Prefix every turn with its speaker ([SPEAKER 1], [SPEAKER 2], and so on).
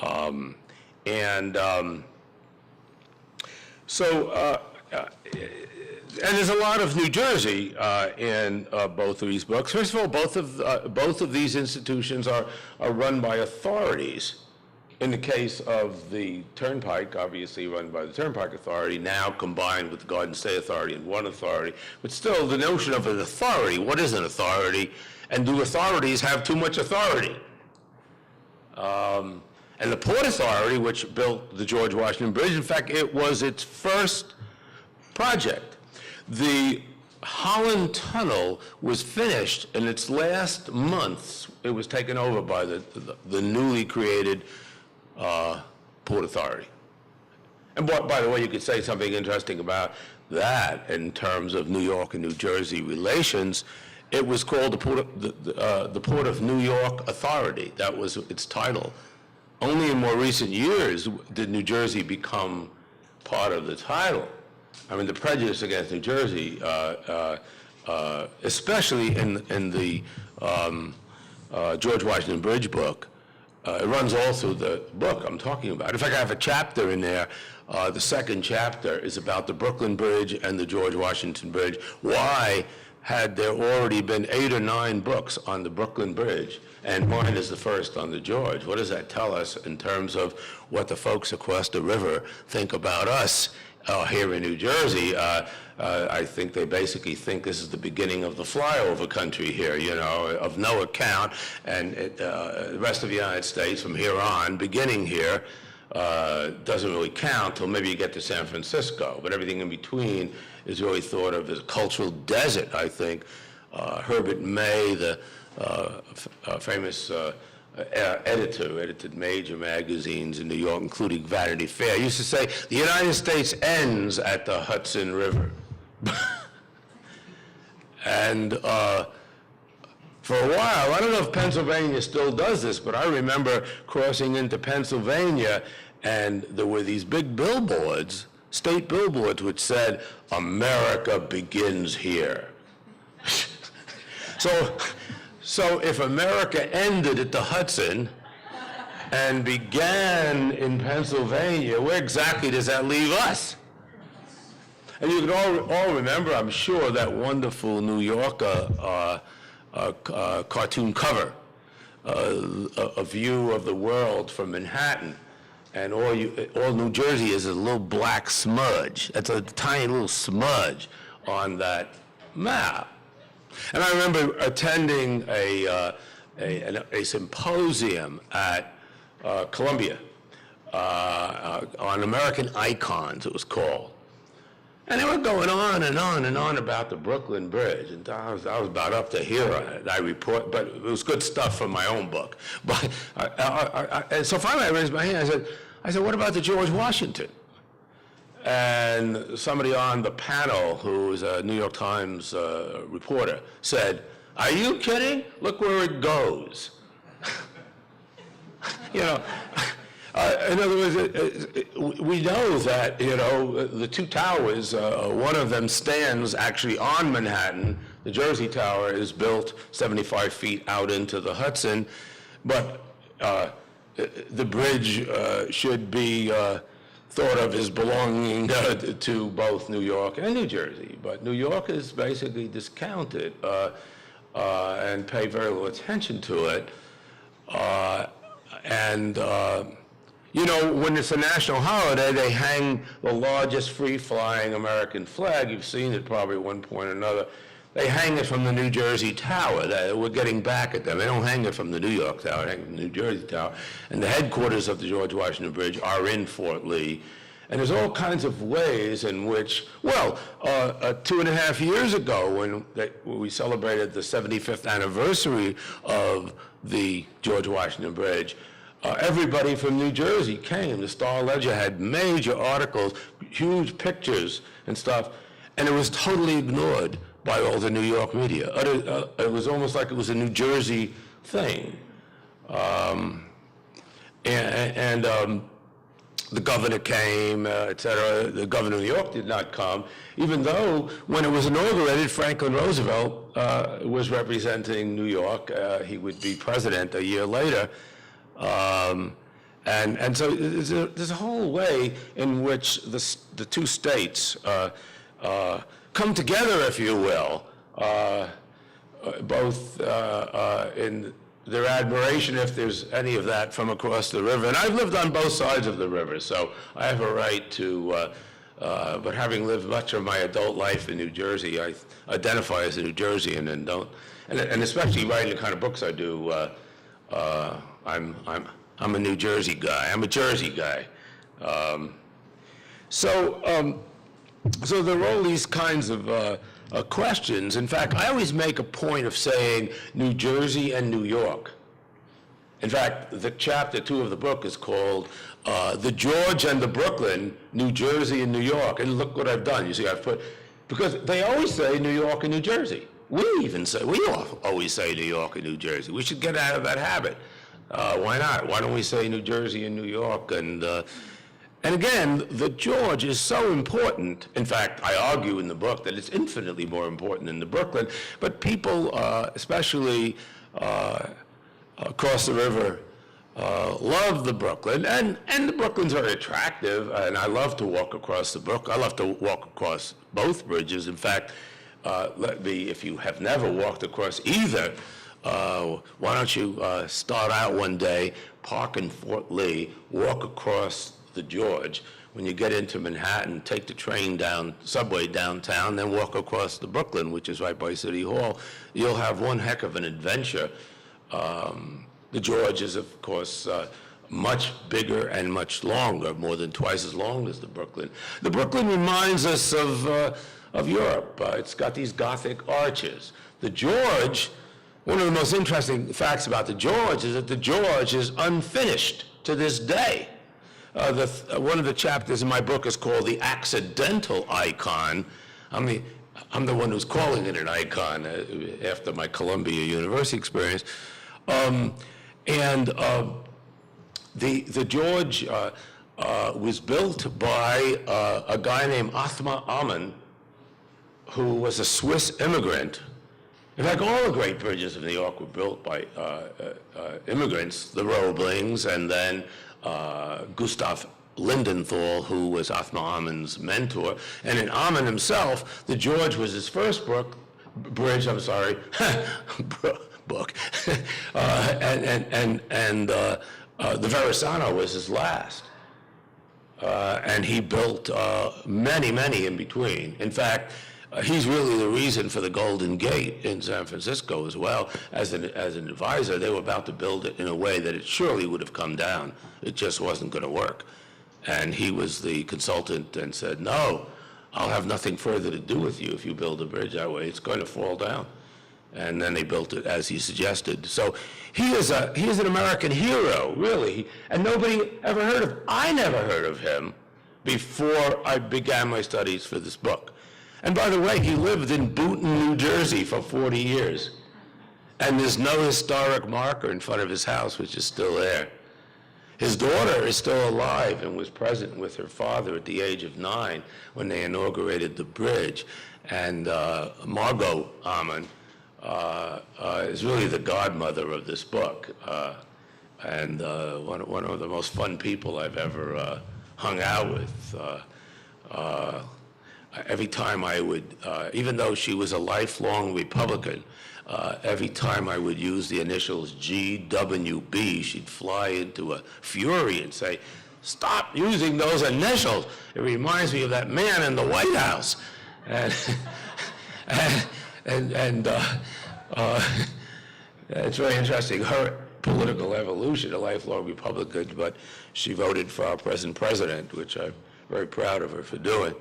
[SPEAKER 1] And there's a lot of New Jersey in both of these books. First of all, both of these institutions are run by authorities. In the case of the Turnpike, obviously run by the Turnpike Authority, now combined with the Garden State Authority in one authority. But still, the notion of an authority, what is an authority? And do authorities have too much authority? And the Port Authority, which built the George Washington Bridge, in fact, it was its first project. The Holland Tunnel was finished in its last months. It was taken over by the newly created Port Authority. And by the way, you could say something interesting about that in terms of New York and New Jersey relations. It was called the Port of New York Authority. That was its title. Only in more recent years did New Jersey become part of the title. I mean, the prejudice against New Jersey, especially in the George Washington Bridge book, it runs all through the book I'm talking about. In fact, I have a chapter in there. The second chapter is about the Brooklyn Bridge and the George Washington Bridge. Why had there already been 8 or 9 books on the Brooklyn Bridge, and mine is the first on the George? What does that tell us in terms of what the folks across the river think about us here in New Jersey? I think they basically think this is the beginning of the flyover country here, you know, of no account, and the rest of the United States from here on, beginning here, doesn't really count till maybe you get to San Francisco, but everything in between is really thought of as a cultural desert, I think. Herbert May, the famous editor who edited major magazines in New York, including Vanity Fair, used to say, the United States ends at the Hudson River. And for a while, I don't know if Pennsylvania still does this, but I remember crossing into Pennsylvania, and there were these big billboards, state billboards, which said, America begins here. So if America ended at the Hudson and began in Pennsylvania, where exactly does that leave us? And you can all remember, I'm sure, that wonderful New Yorker cartoon cover, a view of the world from Manhattan. And all New Jersey is a little black smudge. That's a tiny little smudge on that map. And I remember attending a symposium at Columbia on American icons, it was called. And they were going on and on and on about the Brooklyn Bridge, and I was about up to here on it. I report, but it was good stuff from my own book. But and so finally I raised my hand. I said, what about the George Washington? And somebody on the panel, who was a New York Times reporter, said, are you kidding? Look where it goes. You know, in other words, we know that, you know, the two towers, one of them stands actually on Manhattan. The Jersey Tower is built 75 feet out into the Hudson, but the bridge should be thought of as belonging to both New York and New Jersey. But New York is basically discounted and pay very little attention to it. You know, when it's a national holiday, they hang the largest free-flying American flag. You've seen it probably at one point or another. They hang it from the New Jersey Tower. We're getting back at them. They don't hang it from the New York Tower, they hang it from the New Jersey Tower. And the headquarters of the George Washington Bridge are in Fort Lee. And there's all kinds of ways in which, well, 2.5 years ago when we celebrated the 75th anniversary of the George Washington Bridge, everybody from New Jersey came. The Star-Ledger had major articles, huge pictures and stuff, and it was totally ignored by all the New York media. It was almost like it was a New Jersey thing. The governor came, et cetera. The governor of New York did not come, even though when it was inaugurated, Franklin Roosevelt was representing New York. He would be president a year later. And so there's a whole way in which the two states come together, if you will, both in their admiration, if there's any of that, from across the river. And I've lived on both sides of the river, so I have a right to, but having lived much of my adult life in New Jersey, I identify as a New Jerseyan and don't, and especially writing the kind of books I do, I'm a New Jersey guy. I'm a Jersey guy. So there are all these kinds of questions. In fact, I always make a point of saying New Jersey and New York. In fact, the chapter 2 of the book is called The George and the Brooklyn, New Jersey and New York. And look what I've done. You see, I've put, because they always say New York and New Jersey. We always say New York and New Jersey. We should get out of that habit. Why not? Why don't we say New Jersey and New York? And again, the George is so important. In fact, I argue in the book that it's infinitely more important than the Brooklyn. But people, especially across the river, love the Brooklyn. And the Brooklyn's very attractive, and I love to walk across the brook. I love to walk across both bridges. In fact, if you have never walked across either, why don't you start out one day, park in Fort Lee, walk across the George. When you get into Manhattan, take the train subway downtown, then walk across the Brooklyn, which is right by City Hall. You'll have one heck of an adventure. The George is, of course, much bigger and much longer, more than twice as long as the Brooklyn. The Brooklyn reminds us of Europe. It's got these Gothic arches. The George, one of the most interesting facts about the George is that the George is unfinished to this day. One of the chapters in my book is called The Accidental Icon. I'm the one who's calling it an icon after my Columbia University experience. The George was built by a guy named Othmar Ammann, who was a Swiss immigrant. In fact, all the great bridges of New York were built by immigrants, the Roeblings, and then Gustav Lindenthal, who was Othmar Ammann's mentor. And in Ammann himself, the George was his first book. The Verrazano was his last. And he built many in between. In fact, he's really the reason for the Golden Gate in San Francisco as well. As an advisor, they were about to build it in a way that it surely would have come down. It just wasn't going to work. And he was the consultant and said, no, I'll have nothing further to do with you if you build a bridge that way. It's going to fall down. And then they built it as he suggested. So he is an American hero, really. And nobody ever heard of him. I never heard of him before I began my studies for this book. And by the way, he lived in Boonton, New Jersey for 40 years. And there's no historic marker in front of his house, which is still there. His daughter is still alive and was present with her father at the age of 9 when they inaugurated the bridge. And Margot Ammann is really the godmother of this book. And one of the most fun people I've ever hung out with. Every time I would, even though she was a lifelong Republican, every time I would use the initials GWB, she'd fly into a fury and say, stop using those initials. It reminds me of that man in the White House. And it's very interesting. Her political evolution, a lifelong Republican, but she voted for our present president, which I'm very proud of her for doing.